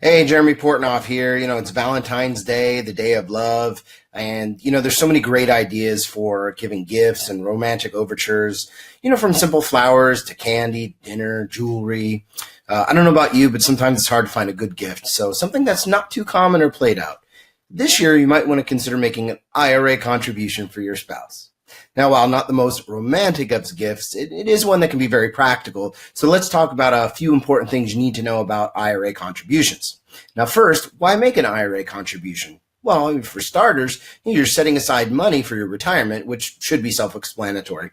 Hey, Jeremy Portnoff here. It's Valentine's Day, the day of love. And, there's so many great ideas for giving gifts and romantic overtures, from simple flowers to candy, dinner, jewelry. I don't know about you, but sometimes it's hard to find a good gift. So something that's not too common or played out. This year, you might want to consider making an IRA contribution for your spouse. Now, while not the most romantic of gifts, it is one that can be very practical. So let's talk about a few important things you need to know about IRA contributions. Now, first, why make an IRA contribution? Well, for starters, you're setting aside money for your retirement, which should be self-explanatory.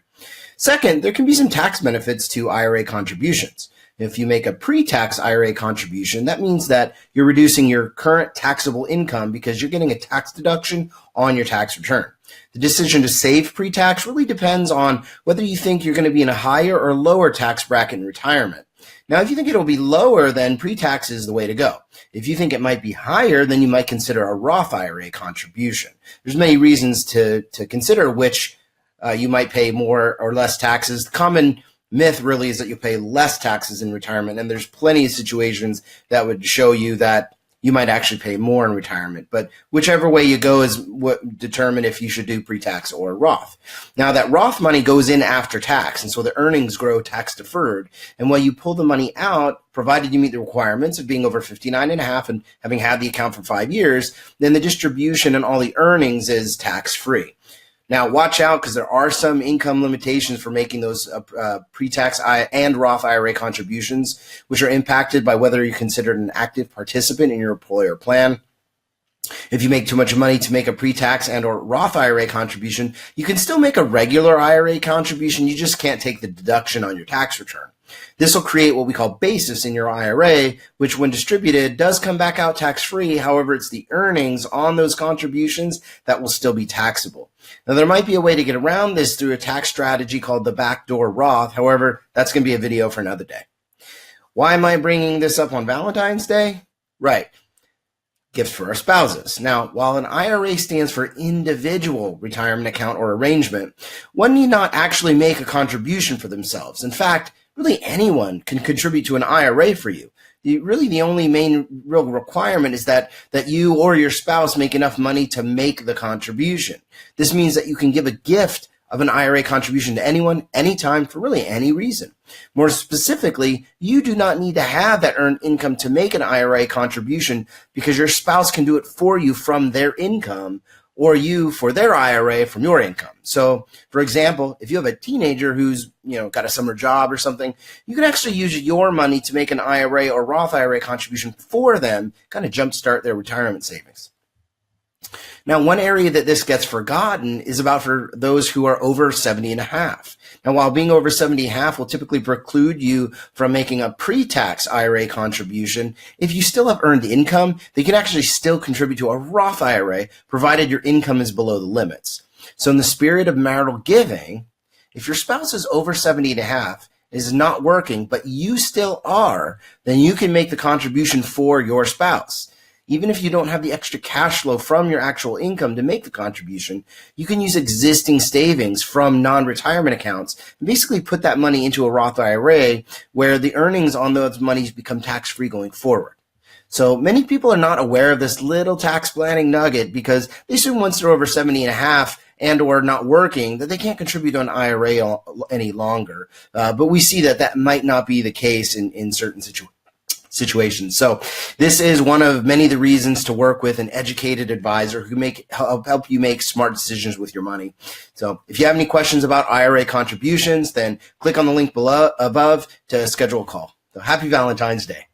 Second, there can be some tax benefits to IRA contributions. If you make a pre-tax IRA contribution, that means that you're reducing your current taxable income because you're getting a tax deduction on your tax return. The decision to save pre-tax really depends on whether you think you're going to be in a higher or lower tax bracket in retirement. Now, if you think it'll be lower, then pre-tax is the way to go. If you think it might be higher, then you might consider a Roth IRA contribution. There's many reasons to consider which you might pay more or less taxes. The common myth really is that you pay less taxes in retirement, and there's plenty of situations that would show you that you might actually pay more in retirement. But whichever way you go is what determine if you should do pre-tax or Roth. Now, that Roth money goes in after tax, and so the earnings grow tax deferred. And while you pull the money out, provided you meet the requirements of being over 59 and a half and having had the account for 5 years, then the distribution and all the earnings is tax-free. Now, watch out because there are some income limitations for making those pre-tax and Roth IRA contributions, which are impacted by whether you're considered an active participant in your employer plan. If you make too much money to make a pre-tax and or Roth IRA contribution, you can still make a regular IRA contribution. You just can't take the deduction on your tax return. This will create what we call basis in your IRA, which when distributed does come back out tax-free. However, it's the earnings on those contributions that will still be taxable. Now, there might be a way to get around this through a tax strategy called the backdoor Roth. However, that's going to be a video for another day. Why am I bringing this up on Valentine's Day? Right. Gifts for our spouses. Now, while an IRA stands for individual retirement account or arrangement, one need not actually make a contribution for themselves. In fact, really anyone can contribute to an IRA for you. The only main real requirement is that you or your spouse make enough money to make the contribution. This means that you can give a gift of an IRA contribution to anyone, anytime, for really any reason. More specifically, you do not need to have that earned income to make an IRA contribution because your spouse can do it for you from their income, or you for their IRA from your income. So, for example, if you have a teenager who's got a summer job or something, you can actually use your money to make an IRA or Roth IRA contribution for them, kind of jumpstart their retirement savings. Now, one area that this gets forgotten is about for those who are over 70 and a half. Now, while being over 70 and a half will typically preclude you from making a pre-tax IRA contribution, if you still have earned income, they can actually still contribute to a Roth IRA, provided your income is below the limits. So in the spirit of marital giving, if your spouse is over 70 and a half, is not working, but you still are, then you can make the contribution for your spouse. Even if you don't have the extra cash flow from your actual income to make the contribution, you can use existing savings from non-retirement accounts and basically put that money into a Roth IRA where the earnings on those monies become tax-free going forward. So many people are not aware of this little tax planning nugget because they assume once they're over 70 and a half and or not working that they can't contribute to an IRA any longer. But we see that might not be the case in certain situations. So this is one of many of the reasons to work with an educated advisor who help you make smart decisions with your money. So if you have any questions about IRA contributions, then click on the link below above to schedule a call. So happy Valentine's Day.